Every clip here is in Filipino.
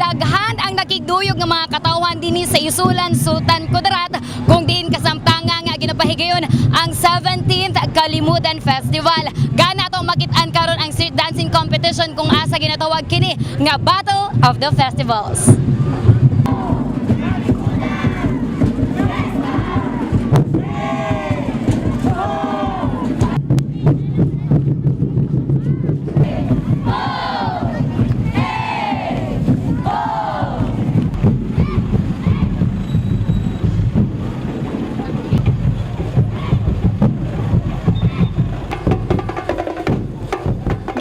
daghan ang nakigduyog ng mga katawhan dinhi sa Isulan, Sultan Kudarat, kung diin kasamtangan nga ginapahigayon ang 17th Kalimutan Festival. Gana to makit-an karon ang street dancing competition kung asa ginatawag kini nga Battle of the Festivals.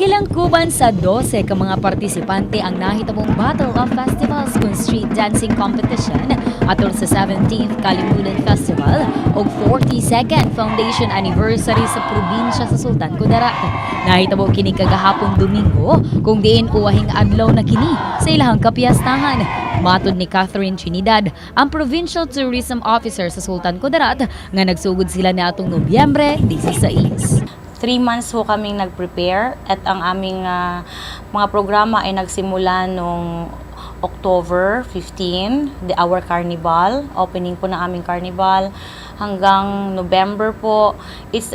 Gilangkuban sa 12 ka mga partisipante ang nahitabong Battle of Festivals kung street dancing competition atol sa 17th Kalimutan Festival o 42nd Foundation Anniversary sa probinsya sa Sultan Kudarat. Nahitabo kini kagahapon Domingo kung diin uwahing adlaw na kini sa ilahang kapiyastahan. Matod ni Catherine Trinidad, ang Provincial Tourism Officer sa Sultan Kudarat, nga nagsugod sila na atong Nobyembre 16. 3 months ho kaming nag-prepare at ang aming mga programa ay nagsimula noong October 15, our carnival, opening po ng aming carnival, hanggang November po. It's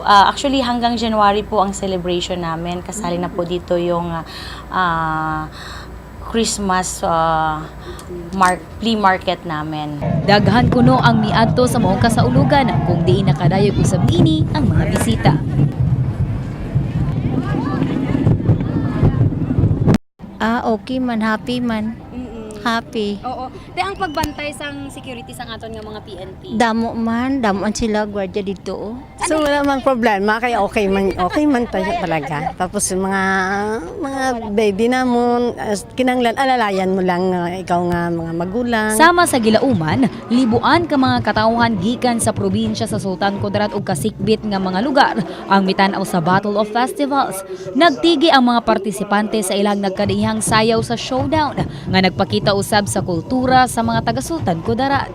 actually hanggang January po ang celebration namin. Kasali na po dito yung Christmas flea market namin. Daghan kuno ang miadto sa maong kasaulugan kung diin nakadayog usab ini ang mga bisita. Okay man, happy man. Happy. Oo. Di ang pagbantay sang security sang aton nga mga PNP. Damo man sila gwardiya dito. So wala mang problema, kaya okay man tayo talaga. Tapos yung mga baby namon, kinanglan alalayan mo lang ikaw nga mga magulang. Sama sa gilauman, libuan ka mga katawhan gikan sa probinsya sa Sultan Kudarat ug kasikbit nga mga lugar ang mitan-aw sa Battle of Festivals. Nagtigi ang mga partisipante sa ilang nagkadihang sayaw sa showdown nga nagpakita usab sa kultura sa mga taga-Sultan Kudarat.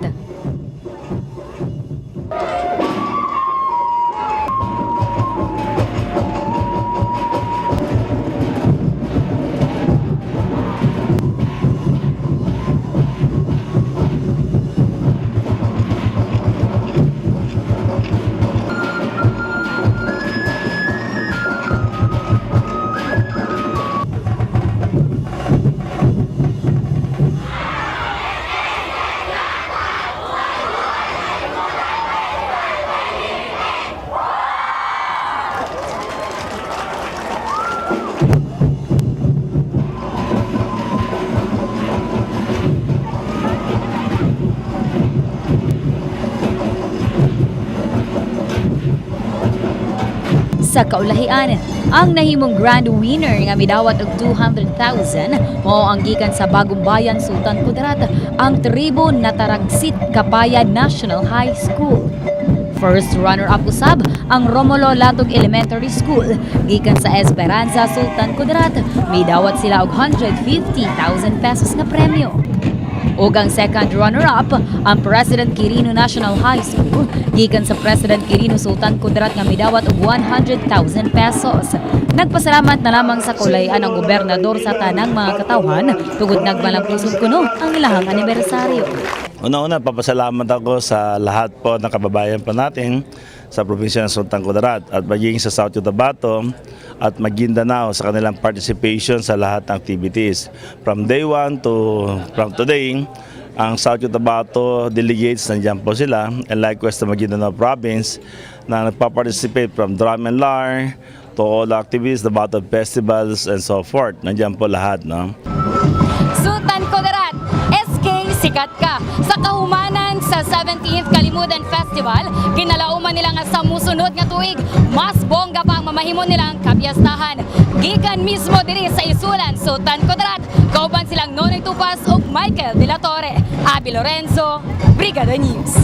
Sa kaulahian, ang nahimong grand winner nga midawat og 200,000 mao ang gikan sa Bagong Bayan, Sultan Kudarat, ang tribo Nataragsit Kabayan National High School. First runner-up usab ang Romulo Latog Elementary School gikan sa Esperanza, Sultan Kudarat, midawat sila og 150,000 pesos nga premyo. Ug ang second runner-up ang President Quirino National High School gikan sa President Quirino Sultan Kudarat nga midawat og 100,000 pesos. Nagpasalamat na lamang sa kulayan ang gobernador sa tanang mga katawhan tugod nagmalampusog kuno ang ilahang anibersaryo. Una-una, papasalamat ako sa lahat po ng kababayan po natin sa probinsya ng Sultan Kudarat at maging sa South Cotabato at Maguindanao sa kanilang participation sa lahat ng activities. From day 1 from today, ang South Cotabato delegates nandiyan po sila, and likewise sa Maguindanao province na nagpa-participate from drum and lyre to all the activities, the battle festivals and so forth. Nandiyan po lahat, no? Sultan Kudarat, SK sikat ka. Sa kahumanan sa 17th Kalimutan Festival, kinalauman nila nga sa musunod nga tuig, mas bongga pa ang mamahimon nilang kapiyastahan. Gikan mismo diri sa Isulan, Sultan Kudarat, kauban silang Nonoy Tupas ug Michael De La Torre. Abi Lorenzo, Brigada News.